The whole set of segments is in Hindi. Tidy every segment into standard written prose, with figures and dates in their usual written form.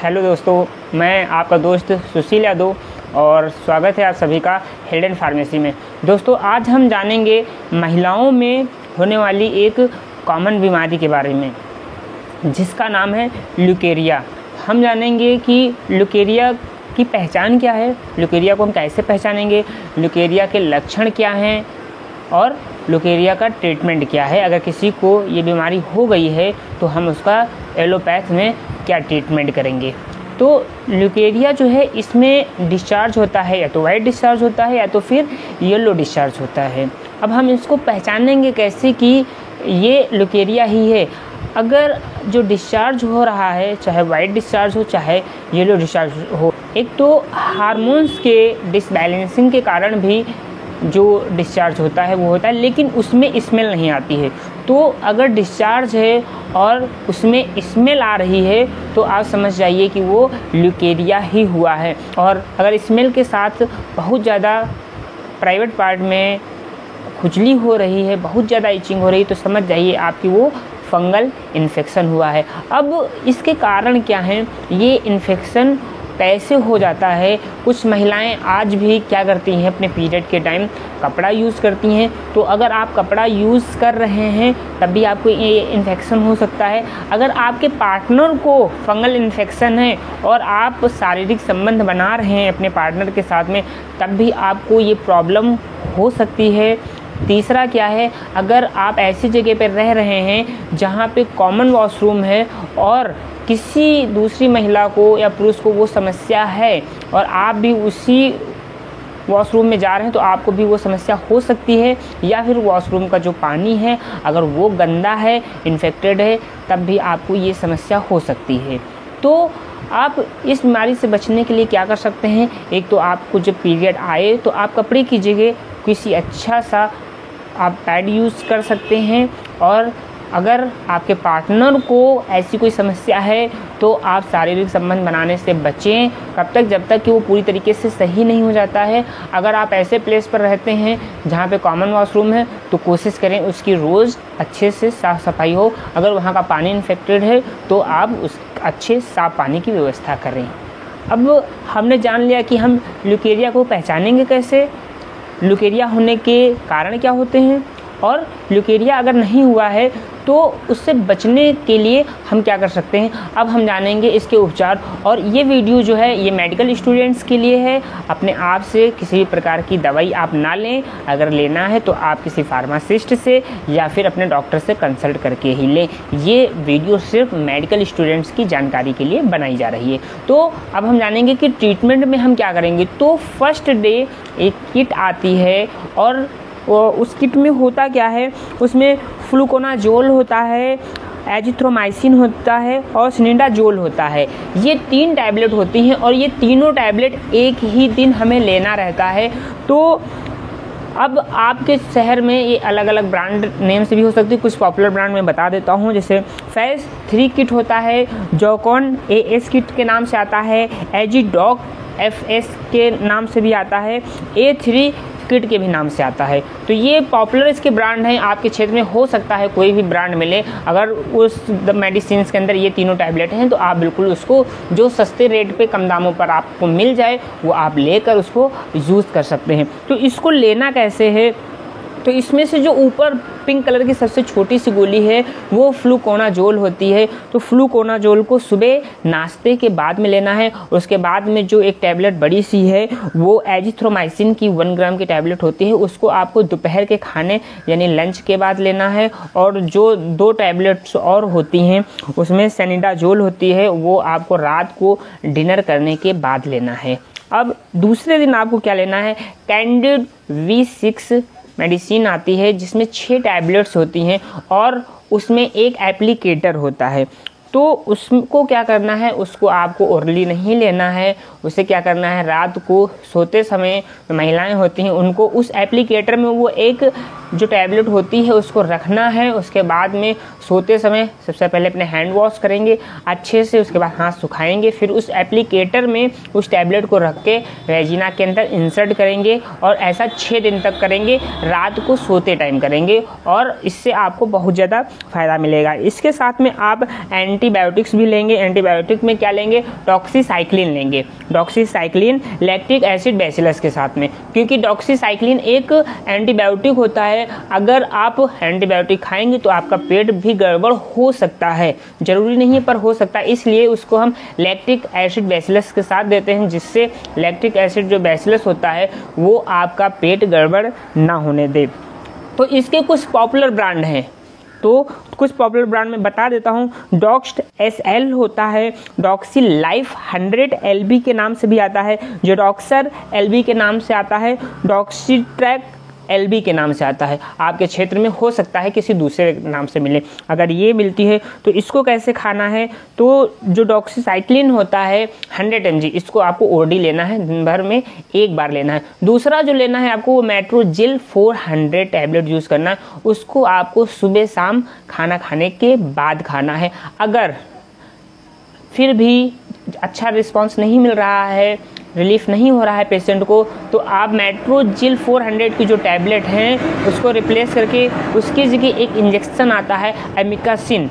हेलो दोस्तों, मैं आपका दोस्त सुशील यादव और स्वागत है आप सभी का हेल्थ एंड फार्मेसी में। दोस्तों, आज हम जानेंगे महिलाओं में होने वाली एक कॉमन बीमारी के बारे में जिसका नाम है ल्यूकेरिया। हम जानेंगे कि ल्यूकेरिया की पहचान क्या है, ल्यूकेरिया को हम कैसे पहचानेंगे, ल्यूकेरिया के लक्षण क्या हैं और ल्यूकेरिया का ट्रीटमेंट क्या है। अगर किसी को ये बीमारी हो गई है तो हम उसका एलोपैथ में क्या ट्रीटमेंट करेंगे। तो ल्यूकेरिया जो है, इसमें डिस्चार्ज होता है या तो वाइट डिस्चार्ज होता है या तो फिर येलो डिस्चार्ज होता है। अब हम इसको पहचानेंगे कैसे कि ये ल्यूकेरिया ही है। अगर जो डिस्चार्ज हो रहा है, चाहे वाइट डिस्चार्ज हो चाहे येलो डिस्चार्ज हो, एक तो हार्मोन्स के डिसबैलेंसिंग के कारण भी जो डिस्चार्ज होता है वो होता है, लेकिन उसमें स्मेल नहीं आती है। तो अगर डिस्चार्ज है और उसमें स्मेल आ रही है तो आप समझ जाइए कि वो ल्यूकेरिया ही हुआ है। और अगर स्मेल के साथ बहुत ज़्यादा प्राइवेट पार्ट में खुजली हो रही है, बहुत ज़्यादा इचिंग हो रही है, तो समझ जाइए आपकी वो फंगल इन्फेक्शन हुआ है। अब इसके कारण क्या हैं, ये इन्फेक्शन कैसे हो जाता है। कुछ महिलाएं आज भी क्या करती हैं, अपने पीरियड के टाइम कपड़ा यूज़ करती हैं। तो अगर आप कपड़ा यूज़ कर रहे हैं तब भी आपको ये इन्फेक्शन हो सकता है। अगर आपके पार्टनर को फंगल इन्फेक्शन है और आप शारीरिक संबंध बना रहे हैं अपने पार्टनर के साथ में, तब भी आपको ये प्रॉब्लम हो सकती है। तीसरा क्या है, अगर आप ऐसी जगह पर रह रहे हैं जहाँ पे कॉमन वॉशरूम है और किसी दूसरी महिला को या पुरुष को वो समस्या है और आप भी उसी वॉशरूम में जा रहे हैं तो आपको भी वो समस्या हो सकती है। या फिर वॉशरूम का जो पानी है अगर वो गंदा है, इन्फेक्टेड है, तब भी आपको ये समस्या हो सकती है। तो आप इस बीमारी से बचने के लिए क्या कर सकते हैं, एक तो आपको जब पीरियड आए तो आप कपड़े की जगह किसी अच्छा सा आप पैड यूज़ कर सकते हैं। और अगर आपके पार्टनर को ऐसी कोई समस्या है तो आप शारीरिक संबंध बनाने से बचें, कब तक, जब तक कि वो पूरी तरीके से सही नहीं हो जाता है। अगर आप ऐसे प्लेस पर रहते हैं जहाँ पे कॉमन वॉशरूम है तो कोशिश करें उसकी रोज़ अच्छे से साफ़ सफाई हो। अगर वहाँ का पानी इन्फेक्टेड है तो आप उस अच्छे साफ़ पानी की व्यवस्था करें। अब हमने जान लिया कि हम ल्यूकेरिया को पहचानेंगे कैसे, ल्यूकेरिया होने के कारण क्या होते हैं, और ल्यूकेरिया अगर नहीं हुआ है तो उससे बचने के लिए हम क्या कर सकते हैं। अब हम जानेंगे इसके उपचार। और ये वीडियो जो है ये मेडिकल स्टूडेंट्स के लिए है। अपने आप से किसी भी प्रकार की दवाई आप ना लें, अगर लेना है तो आप किसी फार्मासिस्ट से या फिर अपने डॉक्टर से कंसल्ट करके ही लें। ये वीडियो सिर्फ मेडिकल स्टूडेंट्स की जानकारी के लिए बनाई जा रही है। तो अब हम जानेंगे कि ट्रीटमेंट में हम क्या करेंगे। तो फर्स्ट डे एक किट आती है और उस किट में होता क्या है, उसमें फ्लूकोनाजोल होता है, एजिथ्रोमाइसिन होता है और सिनेडाजोल होता है। ये 3 टैबलेट होती हैं और ये तीनों टैबलेट एक ही दिन हमें लेना रहता है। तो अब आपके शहर में ये अलग अलग ब्रांड नेम से भी हो सकती है, कुछ पॉपुलर ब्रांड मैं बता देता हूँ। जैसे फेज 3 किट होता है, जोकॉन AS किट के नाम से आता है, एजीडॉक FS के नाम से भी आता है, A3 किट के भी नाम से आता है। तो ये पॉपुलर इसके ब्रांड हैं। आपके क्षेत्र में हो सकता है कोई भी ब्रांड मिले। अगर उस मेडिसिन के अंदर ये तीनों टैबलेट हैं तो आप बिल्कुल उसको जो सस्ते रेट पे कम दामों पर आपको मिल जाए वो आप लेकर उसको यूज़ कर सकते हैं। तो इसको लेना कैसे है, तो इसमें से जो ऊपर पिंक कलर की सबसे छोटी सी गोली है वो फ्लूकोनाजोल होती है। तो फ्लूकोनाजोल को सुबह नाश्ते के बाद में लेना है। उसके बाद में जो एक टैबलेट बड़ी सी है वो एजिथ्रोमाइसिन की 1 ग्राम की टैबलेट होती है, उसको आपको दोपहर के खाने यानी लंच के बाद लेना है। और जो 2 टैबलेट्स और होती हैं उसमें सिनेडाजोल होती है, वो आपको रात को डिनर करने के बाद लेना है। अब दूसरे दिन आपको क्या लेना है, कैंडिड V6 मेडिसिन आती है जिसमें 6 टैबलेट्स होती हैं और उसमें एक एप्लीकेटर होता है। तो उसको क्या करना है, उसको आपको ओरली नहीं लेना है। उसे क्या करना है, रात को सोते समय महिलाएं होती हैं उनको उस एप्लीकेटर में वो एक जो टैबलेट होती है उसको रखना है। उसके बाद में सोते समय सबसे पहले अपने हैंड वॉश करेंगे अच्छे से, उसके बाद हाथ सुखाएंगे, फिर उस एप्लीकेटर में उस टैबलेट को रख के रेजिना के अंदर इंसर्ट करेंगे और ऐसा 6 दिन तक करेंगे। रात को सोते टाइम करेंगे और इससे आपको बहुत ज़्यादा फ़ायदा मिलेगा। इसके साथ में आप एंटीबायोटिक्स भी लेंगे। एंटीबायोटिक में क्या लेंगे? डॉक्सीसाइक्लिन लेंगे। डॉक्सीसाइक्लिन लैक्टिक एसिड बैसिलस के साथ में, क्योंकि डॉक्सीसाइक्लिन एक एंटीबायोटिक होता है। अगर आप एंटीबायोटिक खाएंगे तो आपका पेट भी गड़बड़ हो सकता है, ज़रूरी नहीं है पर हो सकता है, इसलिए उसको हम लैक्टिक एसिड बैसिलस के साथ देते हैं, जिससे लैक्टिक एसिड जो बैसिलस होता है वो आपका पेट गड़बड़ ना होने दे। तो इसके कुछ पॉपुलर ब्रांड हैं, तो कुछ पॉपुलर ब्रांड में बता देता हूँ। डॉक्स्ट SL होता है, डॉक्सी लाइफ 100 LB के नाम से भी आता है, जो डॉक्सर LB के नाम से आता है, डॉक्सी ट्रैक LB के नाम से आता है। आपके क्षेत्र में हो सकता है किसी दूसरे नाम से मिले। अगर ये मिलती है तो इसको कैसे खाना है? तो जो डॉक्सीसाइक्लिन होता है 100 mg, इसको आपको OD लेना है, दिन भर में 1 बार लेना है। दूसरा जो लेना है आपको वो मेट्रोजिल 400 टैबलेट यूज़ करना है, उसको आपको सुबह शाम खाना खाने के बाद खाना है। अगर फिर भी अच्छा रिस्पॉन्स नहीं मिल रहा है, रिलीफ नहीं हो रहा है पेशेंट को, तो आप मेट्रोजिल 400 की जो टैबलेट हैं उसको रिप्लेस करके उसकी जगह एक इंजेक्शन आता है एमिकासिन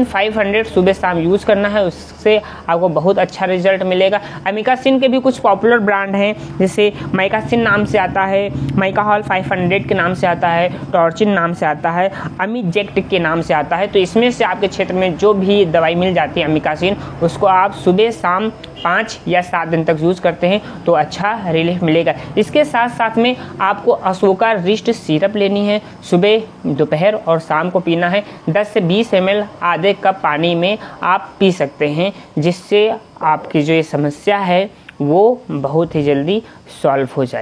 500 सुबह शाम यूज़ करना है, उससे आपको बहुत अच्छा रिजल्ट मिलेगा। एमिकासिन के भी कुछ पॉपुलर ब्रांड हैं, जैसे माइकासिन नाम से आता है, माइकाहॉल 500 के नाम से आता है, टॉर्चिन नाम से आता है, अमीजेक्ट के नाम से आता है। तो इसमें से आपके क्षेत्र में जो भी दवाई मिल जाती है एमिकासिन, उसको आप सुबह शाम 5 या 7 दिन तक यूज़ करते हैं तो अच्छा रिलीफ मिलेगा। इसके साथ साथ में आपको अशोका रिस्ट सिरप लेनी है, सुबह दोपहर और शाम को पीना है। 10 से 20 ml आधे कप पानी में आप पी सकते हैं, जिससे आपकी जो ये समस्या है वो बहुत ही जल्दी सॉल्व हो जाए।